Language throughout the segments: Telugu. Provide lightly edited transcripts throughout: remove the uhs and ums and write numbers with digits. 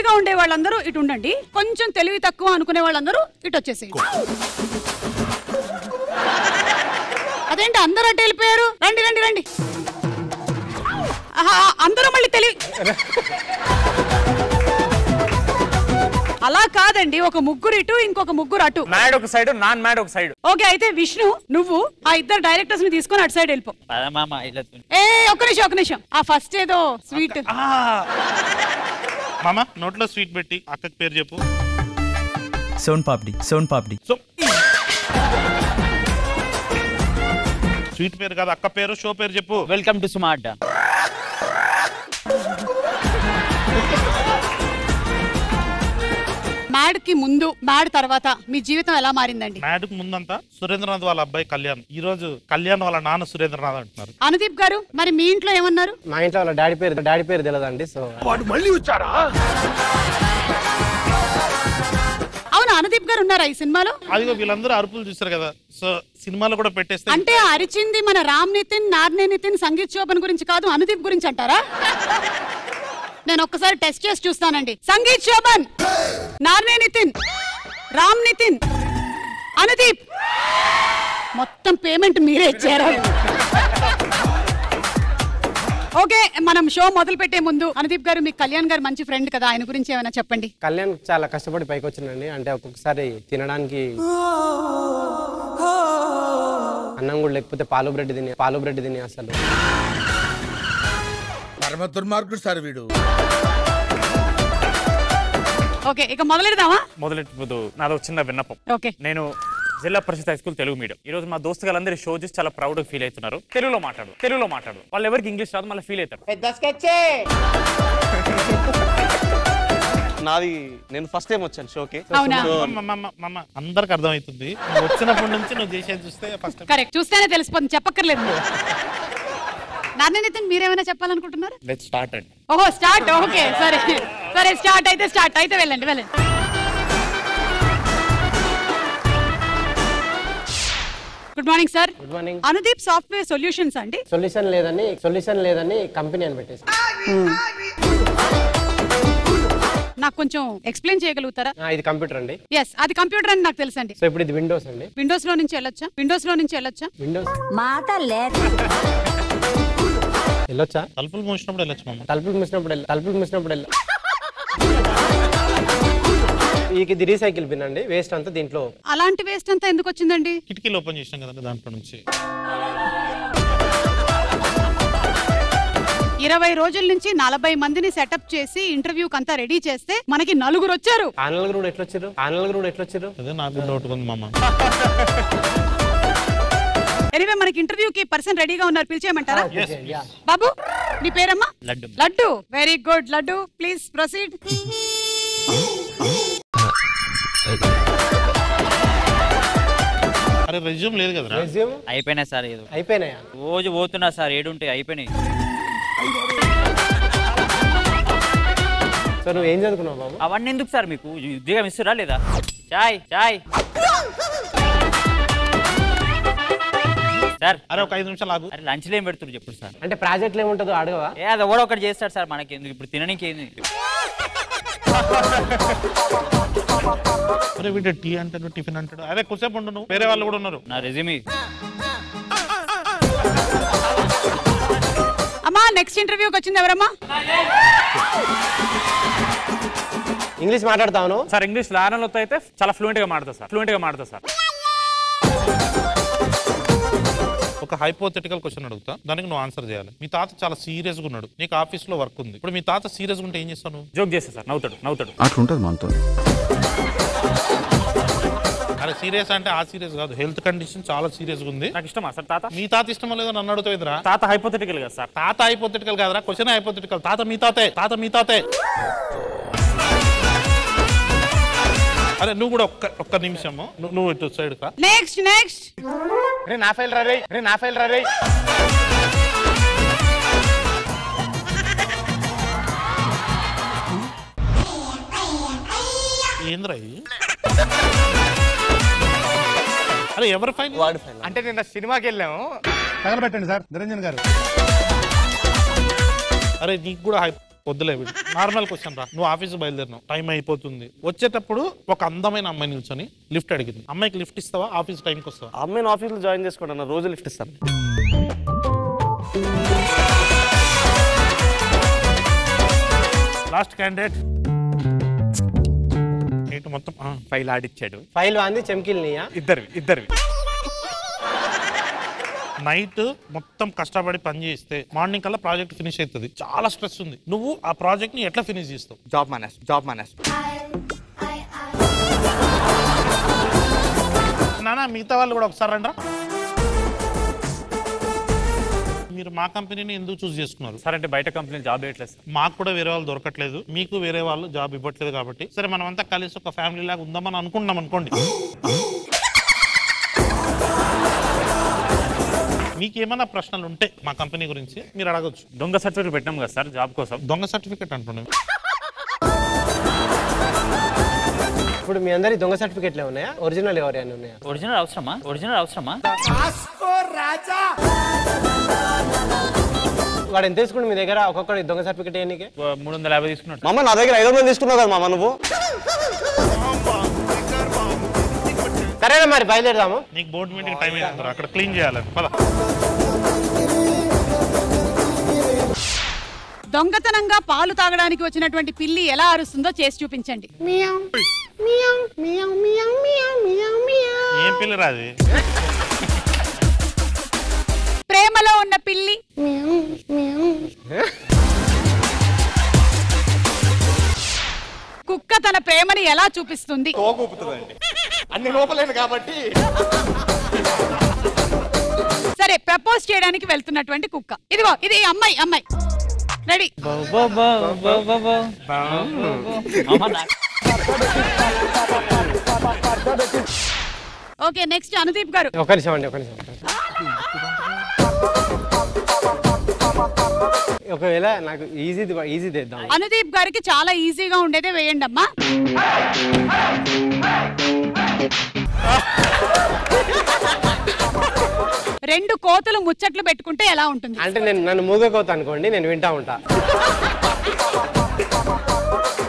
తెలివిగా ఉండే వాళ్ళందరూ ఇటు ఉండండి, కొంచెం తెలివి తక్కువ అనుకునే వాళ్ళందరూ ఇటు వచ్చేసేయండి. అదేంటి అందరూ అటు వెళ్ళిపోయారు? రండి రండి రండి. అందరూ మళ్ళీ తెలివి అలా కాదండి, ఒక ముగ్గురు ఇటు ఇంకొక ముగ్గురు అటు. మ్యాడ్ ఒక సైడ్, నాన్ మ్యాడ్ ఒక సైడ్. ఓకే, అయితే విష్ణు నువ్వు ఆ ఇద్దరు డైరెక్టర్స్ ని తీసుకొని అటు సైడ్ వెళ్ళిపో. ఒక్క నిమిషం ఆ ఫస్ట్ ఏదో స్వీట్ మామ నోట్లో స్వీట్ పెట్టి అక్కకి పేరు చెప్పు. సోన్ పాపిడి. సోన్ పాపిడి. స్వీట్ పేరు కాదు, అక్క పేరు, షో పేరు చెప్పు. Welcome to Suma Adda. Mad కి ముందు మ్యాడ్ తర్వాత మీ జీవితం ఎలా మారిందండి? మ్యాడ్ కు ముందంతా సురేంద్రనాథ్ వాళ్ళ అబ్బాయి కళ్యాణ్, ఈ రోజు కళ్యాణ్ వాళ్ళ నాన్న సురేంద్రనాథ్ అంటున్నారు. అనుదీప్ గారు మరి మీ ఇంట్లో ఏమన్నారు? మా ఇంట్లో వాళ్ళ డాడీ పేరు తెలియదండి. సో వాడు మళ్ళీ వచ్చారా? అవును, అనుదీప్ గారు ఉన్నారా ఈ సినిమాలో? అదిగో వీళ్ళందరూ అరుపులు చూసారు కదా, సో సినిమాలో కూడా పెట్టేస్తే. అంటే అరిచింది మన రామ్ నితిన్, నార్నే నితిన్, సంగీత్ శోభన్ గురించి కాదు, అనుదీప్ గురించి అంటారా? నేను ఒక్కసారి టెస్ట్ చేసి చూస్తానండి. సంగీత్ శోభన్, నార్నే నితిన్, రామ్ నితిన్, అనుదీప్, మొత్తం పేమెంట్ మీరే ఇచ్చారు. ఓకే, మనం షో మొదలు పెట్టే ముందు అనుదీప్ గారు, మీకు కళ్యాణ్ గారు మంచి ఫ్రెండ్ కదా, ఆయన గురించి ఏమైనా చెప్పండి. కళ్యాణ్ చాలా కష్టపడి పైకి వచ్చిందండి. అంటే ఒక్కొక్కసారి తినడానికి అన్నం కూడా లేకపోతే పాలు బ్రెడ్ తిని అసలు పరమ దుర్మార్గుడు సార్ వీడు. ఓకే, ఇక మొదలెడదామా? మొదలెట్టు. నాదో చిన్న విన్నపం. ఓకే, నేను జిల్లా పరిషత్ హై స్కూల్ తెలుగు మీడియం. ఈ రోజు మా దోస్తులందరూ షో చూసి చాలా ప్రౌడ్ గా ఫీల్ అవుతున్నారు. తెలుగులో మాట్లాడు. వాళ్ళు ఎవరికి ఇంగ్లీష్ రాదు, మళ్ళీ ఫీల్ అవుతారు. నాది నేను ఫస్ట్ టైం వచ్చాను షోకి. అందరికి అర్థమవుతుంది, వచ్చినప్పటి నుంచి నువ్వు చేసేది చూస్తే ఫస్ట్ కరెక్ట్, చూస్తేనే తెలిసిపోతుంది, చెప్పక్కర్లేదు. నార్నే నితిన్, మీరేమైనా చెప్పాలనుకుంటున్నారు? లెట్స్ స్టార్ట్ అండి. ఓహో, స్టార్ట్. ఓకే, సరే స్టార్ట్ అయితే వెళ్ళండి. Good morning sir. Good morning. Anudeep software solutions అండి. సొల్యూషన్ లేదని కంపెనీ అని పెట్టేసి. నాకు కొంచెం ఎక్స్ప్లెయిన్ చేయగలుగుతారా? ఇది కంప్యూటర్ అండి. ఎస్, అది కంప్యూటర్ అని నాకు తెలుసండి. సో ఇప్పుడు ఇది విండోస్ అండి. విండోస్ లో నుంచి వెళ్ళొచ్చా? విండోస్ వెళ్ళొచ్చా? తలుపులు మూసినప్పుడు వెళ్ళొచ్చు మామ. తలుపులు మూసినప్పుడు ఇది రీసైకిల్ బిన్ అండి. వేస్ట్ అంతా దీంట్లో. అలాంటి వేస్ట్ అంతా ఎందుకు వచ్చిందండి? కిటికీలు ఓపెన్ చేసినాం కదండి, దాంట్లో నుంచి. 20 రోజుల నుంచి 40 మందిని సెటప్ చేసి ఇంటర్వ్యూకి అంతా రెడీ చేస్తే మనకి 4 వచ్చారు. ఆ నలుగురు ఎట్లొచ్చారు? అదే నాకు డౌట్ ఉంది మామ. ఎనివే, మనకి ఇంటర్వ్యూకి పర్సన్ రెడీగా ఉన్నారు, పిలిచేయమంటారా? బాబు, నీ పేరమ్మా? Laddu. Very good laddu, please proceed. అరే రెజ్యూమ్ లేదు కదా? అయిపోయినాయి సార్. అయిపోయినాయా? రోజు పోతున్నా సార్, 7 ఉంటాయి, అయిపోయినాయి. సో నువ్వు ఏం చదువుకున్నావు బాబు? అవన్నీ ఎందుకు సార్ మీకు? ఉద్యోగం ఇస్తురా లేదా? చాయ్ సార్. అరే ఒక 5 నిమిషాలు ఆగు. అరే లంచ్లో ఏం పెడుతున్నారు చెప్పు సార్. అంటే ప్రాజెక్టులు ఏముంటుందో అడగవా? అది ఎవడో ఒకటి చేస్తాడు సార్, మనకి ఎందుకు ఇప్పుడు తినడానికి ఏంది? అరే వీడు టీ అంటాడు, టిఫిన్ అంటాడు. అదే కుసేపు ఉండు, నువ్వు వేరే వాళ్ళు కూడా ఉన్నారు. నా రెజ్యూమే. అమ్మా, నెక్స్ట్ ఇంటర్వ్యూకి వచ్చింది ఎవరమ్మా? ఇంగ్లీష్ మాట్లాడతాను సార్. ఇంగ్లీష్ లానలో అయితే చాలా ఫ్లూయెంట్ గా మాట్లాడతా సార్. ఒక హైపోథెటికల్ క్వశ్చన్ అడుగుతా, దానికి నువ్వు ఆన్సర్ చేయాలి. మీ తాత చాలా సీరియస్ గా ఉన్నాడు, నీకు ఆఫీస్ లో వర్క్ ఉంది. ఇప్పుడు మీ తాత సీరియస్ గా ఉంటే ఏం చేస్తాను? జోక్ చేస్తా సార్. నవ్వుతాడు. అట్లుంటది మనతో. అరే సీరియస్ అంటే ఆ సీరియస్ కాదు, హెల్త్ కండిషన్ చాలా సీరియస్ గా ఉంది. నాకు ఇష్టమా సార్ తాత? మీ తాత ఇష్టమో లేదో నన్ను అడుగుతావురా? తాత హైపోథెటికల్ కదా సార్. తాత హైపోథెటికల్ కాదురా, క్వశ్చన్ హైపోథెటికల్. తాత మీ తాతే. అరే నువ్వు కూడా ఒక్క నిమిషము, నువ్వు ఇటు సైడ్ కా. నెక్స్ట్. నా ఫైల్ రా. ఏంద్రా ఇది? అరే ఎవరి ఫైల్? వాడి ఫైల్. అంటే నిన్న సినిమాకి వెళ్ళాము. తగలబెట్టండి సార్ నిరంజన్ గారు. అరే నీకు కూడా వద్దులే నార్మల్ క్వశ్చన్ రా. నువ్వు ఆఫీస్ బయలుదేరినావు, టైం అయిపోతుంది. వచ్చేటప్పుడు ఒక అందమైన అమ్మాయి నిల్చొని లిఫ్ట్ అడిగింది. అమ్మాయికి లిఫ్ట్ ఇస్తావా? ఆఫీస్ టైంకి వస్తావా? అమ్మాయిని ఆఫీస్లో జాయిన్ చేసుకోండి అన్న, రోజు లిఫ్ట్ ఇస్తాను. లాస్ట్ క్యాండిడేట్ ఏంటి మొత్తం ఫైల్ ఆడిచ్చాడు. ఫైల్ వాంది చెమ్కిల్నియా? ఇద్దరివి నైట్ మొత్తం కష్టపడి పని చేస్తే మార్నింగ్ కల్లా ప్రాజెక్ట్ ఫినిష్ అవుతుంది. చాలా స్ట్రెస్ ఉంది. నువ్వు ఆ ప్రాజెక్ట్ ని ఎట్లా ఫినిష్ చేస్తావు? జాబ్ మానేస్ నానా మిగతా వాళ్ళు కూడా ఒకసారి రండి. మీరు మా కంపెనీని ఎందుకు చూస్ చేసుకున్నారు? సార్ అంటే బయట కంపెనీ జాబ్ ఇవ్వట్లేదు సార్. మాకు కూడా వేరే వాళ్ళు దొరకట్లేదు, మీకు వేరే వాళ్ళు జాబ్ ఇవ్వట్లేదు. కాబట్టి సరే మనం అంతా కలిసి ఒక ఫ్యామిలీ లాగా ఉందామని అనుకుంటున్నాం అనుకోండి. మీకేమైనా ప్రశ్నలు ఉంటే మా కంపెనీ గురించి మీరు అడగచ్చు. దొంగ సర్టిఫికేట్ పెట్టినాం కదా సార్ జాబ్ కోసం. దొంగ సర్టిఫికేట్ అంటున్నాను. ఇప్పుడు మీ అందరి దొంగ సర్టిఫికెట్లే ఉన్నాయా? ఒరిజినల్ ఎవరైనా ఉన్నాయా? ఒరిజినల్ అవసరమా? వాడు ఎంత తీసుకుంటు మీ దగ్గర ఒక్కొక్కటి దొంగ సర్టిఫికెట్ ఎన్నికే? 350 తీసుకున్నాడు. మామ నా దగ్గర 500 తీసుకున్నావు కదా మామ నువ్వు. సరేనా మరి బయలుదేరదాము. నీకు బోర్డు మీటింగ్ టైం అవుతుంది, అక్కడ క్లీన్ చేయాలని. పద. దొంగతనంగా పాలు తాగడానికి వచ్చినటువంటి పిల్లి ఎలా అరుస్తుందో చేసి చూపించండి. ఏం పిల్లి రాది? ప్రేమలో ఉన్న పిల్లి. కుక్క తన ప్రేమని ఎలా చూపిస్తుంది? అన్ని లోపలేను కాబట్టి. సరే, ప్రపోజ్ చేయడానికి వెళ్తున్నటువంటి కుక్క. ఇదిగో ఇది అమ్మాయి రెడీ. ఓకే, నెక్స్ట్ అనుదీప్ గారు. ఒక నిమిషం. ఒకవేళ నాకు ఈజీ తెద్దాం. అనుదీప్ గారికి చాలా ఈజీగా ఉండేదే వేయండి అమ్మా. రెండు కోతులు ముచ్చట్లు పెట్టుకుంటే ఎలా ఉంటుంది? అంటే నన్ను మూగకోత అనుకోండి, నేను వింటా ఉంటా.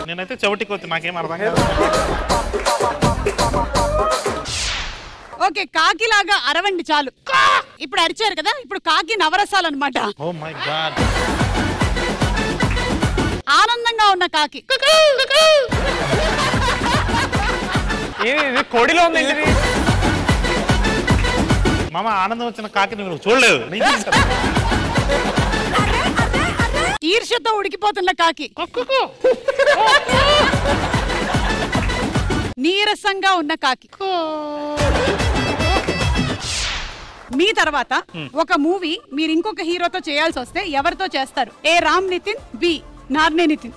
నేనైతే చెవిటి కోతి, నాకేం అర్థం కాదు. ఓకే, కాకిలాగా అరవండి చాలు. ఇప్పుడు అరిచారు కదా, ఇప్పుడు కాకి నవరసాలు అనమాట. Oh my God. ఆనందంగా ఉన్న కాకి. ఇది కోడిలో ఉంది. మామ ఆనందం వచ్చిన కాకిని నువ్వు చూడలేదు. ఈర్ష్యతో ఉడికిపోతున్న కాకి. నీరసంగా ఉన్న కాకి. మీ తర్వాత ఒక మూవీ మీరు ఇంకొక హీరోతో చేయాల్సి వస్తే ఎవరితో చేస్తారు? ఏ రామ్ నితిన్, బి నార్నే నితిన్.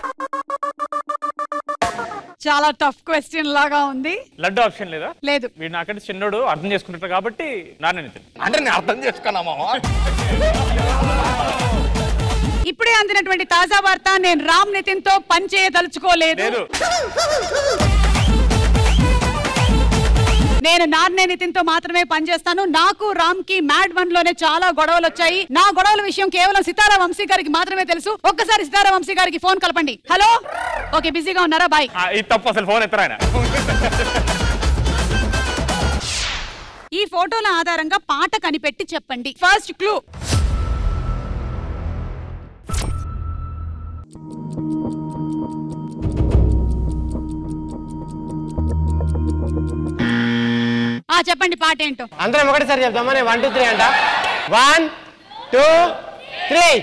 చాలా టఫ్ క్వశ్చన్ లాగా ఉంది. లడ్డు ఆప్షన్ లేదా? లేదు. వీడు నాకంటే చిన్నోడు, అర్థం చేసుకుంటారు కాబట్టి నార్నే నితిన్. అంటే నేను అర్థం చేసుకున్నా మామ. ఇప్పుడే అందినటువంటి తాజా వార్త, నేను రామ్ నితిన్ తో పని చేయదలుచుకోలేదు. నేను నార్నే నితిన్ తో మాత్రమే పనిచేస్తాను. నాకు రామ్ కి మ్యాడ్ 1 లోనే చాలా గొడవలు వచ్చాయి. నా గొడవల విషయం కేవలం సితారా వంశీ గారికి మాత్రమే తెలుసు. ఒక్కసారి సితారా వంశీ గారికి ఫోన్ కలపండి. హలో, ఓకే, బిజీగా ఉన్నారా? బాయ్. ఇది తప్పు, అసలు ఫోన్ ఎత్తరా ఆయన. ఈ ఫోటోల ఆధారంగా పాట కనిపెట్టి చెప్పండి. First clue. చెప్పండి పాట ఏంటో. అందరం ఒకటిసారి చెప్తామా? 1 2 3 అంట. 1 2 3.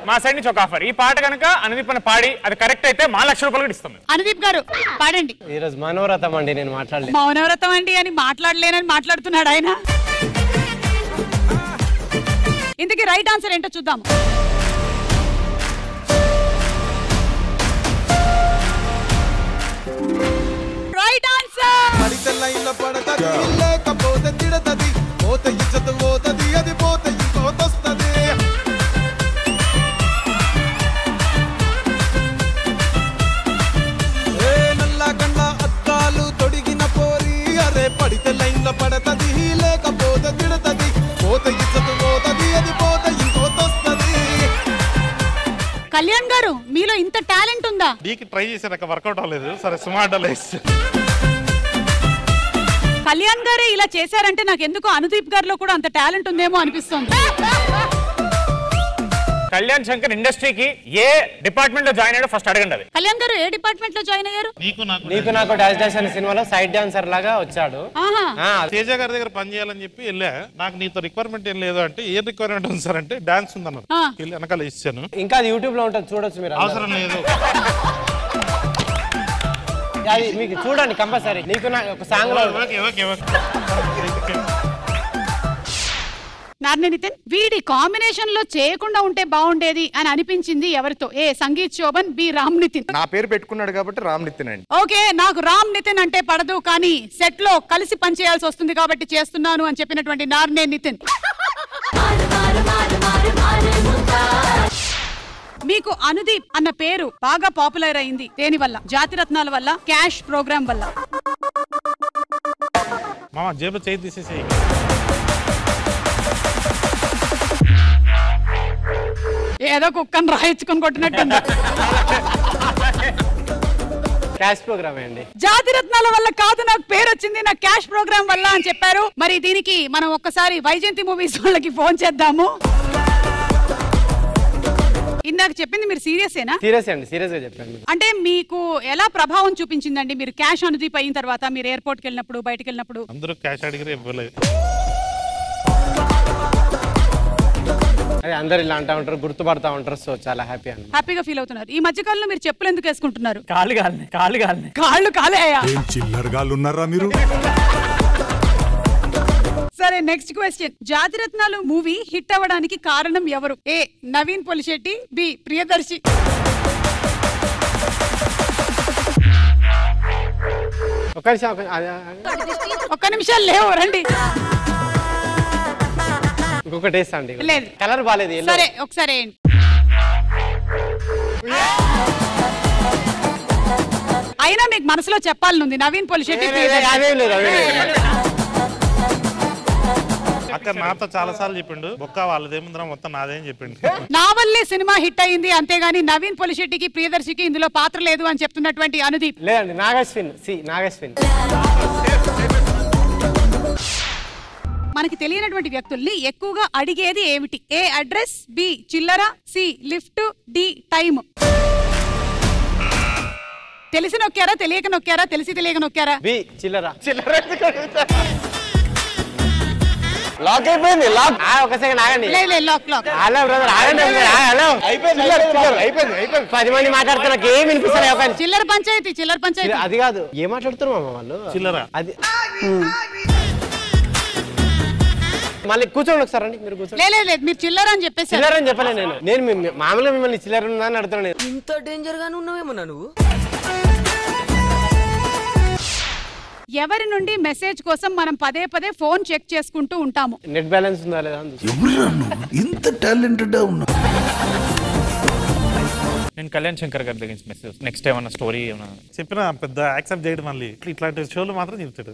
మా సైడ్ నుంచి ఒక ఆఫర్. ఈ పాట కనుక అనుదీప్ అని పాడి అది కరెక్ట్ అయితే 1 లక్ష రూపాయలు కూడా ఇస్తాం. అనుదీప్ గారు పాడండి. ఈరోజు మనోరథం అండి, నేను మాట్లాడలేదు. మౌనవ్రతం అండి అని మాట్లాడలేనని మాట్లాడుతున్నాడు ఆయన. ఇంతకీ రైట్ ఆన్సర్ ఏంటో చూద్దాము. Right answer. పడితే లైన్ల పడతది, లేకపోతే తిడతది, పోతే ఇజ్జత్ పోతది, అది పోతే ఇంకోతొస్తది. ఏ నల్ల గండ్ల అద్దాలు తొడిగిన పోరి, అరే పడితే లైన్ల పడతది, లేకపోతే తిడతది, పోతే ఇజ్జత్ పోతది, అది పోతే ఇంకోతొస్తది. కళ్యాణ్ గారు మీలో ఇంత టాలెంట్ ఉందా? డీకి ట్రై చేశాక వర్కౌట్ అవ్వలేదు. సరే సుమార్ట్ కళ్యాణ్ గారే ఇలా చేశారంటే నాకు ఎందుకో అనుదీప్ గారిలో కూడా అంత టాలెంట్ ఉందేమో అనిపిస్తుంది. కళ్యాణ్ శంకర్ ఇండస్ట్రీకి ఏ డిపార్ట్మెంట్ లో జాయిన్ అయ్యాడో ఫస్ట్ అడగండి. అది కళ్యాణ్ గారు ఏ డిపార్ట్మెంట్ లో జాయిన్ అయ్యారు? నీకు నాకు డాష్ డాష్ అనే సినిమాలో సైడ్ డాన్సర్ లాగా వచ్చాడు. తేజ గారి దగ్గర పని చేయాలని చెప్పి వెళ్ళా. నాకు నీతో రిక్వైర్మెంట్ ఏం లేదు అంటే ఏ రిక్వైర్మెంట్ ఉంది సార్ అంటే డాన్స్ ఉందన్నారు. వెళ్ళి వెనకాల ఇచ్చాను. ఇంకా అది యూట్యూబ్ లో ఉంటుంది, చూడొచ్చు మీరు. అవసరం లేదు, అది మీకు చూడండి కంపల్సరీ. నీకు ఒక సాంగ్ లో నార్నే నితిన్ వీడి కాంబినేషన్ లో చేయకుండా ఉంటే బాగుండేది అని అనిపించింది ఎవరితో? ఏ సంగీత్ శోభన్, బి రామ్ నితిన్. నా పేరు పెట్టుకున్నాడు కాబట్టి రామ్ నితిన్ అండి. ఓకే, నాకు రామ్ నితిన్ అంటే పడదు కానీ సెట్ లో కలిసి పనిచేయాల్సి వస్తుంది కాబట్టి చేస్తున్నాను అని చెప్పినటువంటి నార్నే నితిన్. మీకు అనుదీప్ అన్న పేరు బాగా పాపులర్ అయింది దేని వల్ల? జాతిరత్నాల వల్ల, క్యాష్ ప్రోగ్రామ్ వల్ల? మామ జేబు చేయి తీసేసేయి. ఏదో కుక్కను రాయించుకొని కొట్టినట్టుంది. క్యాష్ ప్రోగ్రామ్ అండి. జాతిరత్నాల వల్ల కాదు నాకు పేరు వచ్చింది, నాకు క్యాష్ ప్రోగ్రామ్ వల్ల అని చెప్పారు. మరి దీనికి మనం ఒక్కసారి వైజయంతి మూవీస్ వాళ్ళకి ఫోన్ చేద్దాము. ఇందాక చెప్పింది మీరు సీరియసేనా? సీరియస్ అండి, సీరియస్ గా చెప్పండి. అంటే మీకు ఎలా ప్రభావం చూపించిందండి మీరు క్యాష్ అనుదీప్ అయిన తర్వాత? మీరు ఎయిర్పోర్ట్ కి వెళ్ళినప్పుడు, బయటకు వెళ్ళినప్పుడు అందరూ క్యాష్ అడిగితే ఇవ్వలేదు. అదే అందరు ఇలా అంటా ఉంటారు, గుర్తుపడతా ఉంటారు. సో చాలా హ్యాపీ అండి, హ్యాపీగా ఫీల్ అవుతున్నారు. ఈ మధ్య కాలంలో మీరు చెప్పులు ఎందుకు వేసుకుంటున్నారు? కాళ్ళు కాలినాయి, కాళ్ళు కాలినాయి. కాళ్ళు కాలేయా? చిల్లరగాళ్ళు ఉన్నారా మీరు? సరే, నెక్స్ట్ క్వశ్చన్. జాతిరత్నాలు మూవీ హిట్ అవ్వడానికి కారణం ఎవరు? ఏ నవీన్ పొలిశెట్టి, బి ప్రియదర్శి. ఒక్క నిమిషాలు లేవు, రండి. ఇంకొకటి వేస్తా అండి. లేదు, కలర్ బాలేదు. సరే ఒకసారి అయినా మీకు మనసులో చెప్పాలనుంది నవీన్ పొలిశెట్టి. అక్కడ నాతో చాలా సార్లు చెప్పిండు, బొక్క వాళ్ళదేముందిరా మొత్తం నాదేం చెప్పిండు. నా వల్లే సినిమా హిట్ అయింది అంతేగాని నవీన్ పొలిశెట్టికి, ప్రియదర్శికి ఇందులో పాత్ర లేదు అని చెప్తున్నటువంటి అనుదీప్. లేదండి, నాగశ్విన్. నాగశ్విన్. మనకి తెలియనటువంటి వ్యక్తుల్ని ఎక్కువగా అడిగేది ఏమిటి? ఏ అడ్రస్, బి చిల్లర, సి లిఫ్ట్, డి టైం. తెలిసి నొక్కారా, తెలియక నొక్కారా, తెలిసి తెలియక నొక్కారా? బి చిల్లర. లాక్ అయిపోయింది. లాక్. ఒక సెకండ్ ఆగండి. Lock lock. హలో బ్రదర్, ఆగండి. హలో, అయిపోయింది. 10 మంది మాట్లాడుతున్నా, నాకు ఏం వినిపిస్తలే. చిల్లర పంచాయతీ, చిల్లర పంచాయతీ. అది కాదు, ఏం మాట్లాడుతున్నారు మామ వాళ్ళు? చిల్లర. అది మళ్ళీ కూర్చోండి ఒకసారి అండి. మీరు కూర్చోండి. లేదు, మీరు చిల్లర అని చెప్పేసి. చిల్లర అని చెప్పలే నేను మామూలుగా మిమ్మల్ని చిల్లర ఉందా అని అడుగుతున్నాను. ఇంత డేంజర్ గానే ఉన్నావేమన్నా నువ్వు? ఎవరి నుండి మెసేజ్ కోసం మనం పదే పదే ఫోన్ చెక్ చేసుకుంటూ ఉంటాము? నెట్ బ్యాలెన్స్ ఉందా లేదా? ఇంత టాలెంటెడ్ ఉన్నా. నేను కళ్యాణ్ శంకర్ గారి దగ్గర మెసేజ్. నెక్స్ట్ ఏమన్నా స్టోరీ ఏమన్నా చెప్పిన పెద్ద యాక్సెప్ట్ చేయడం. మళ్ళీ ఇట్లాంటి షోలు మాత్రం చెప్తాడు.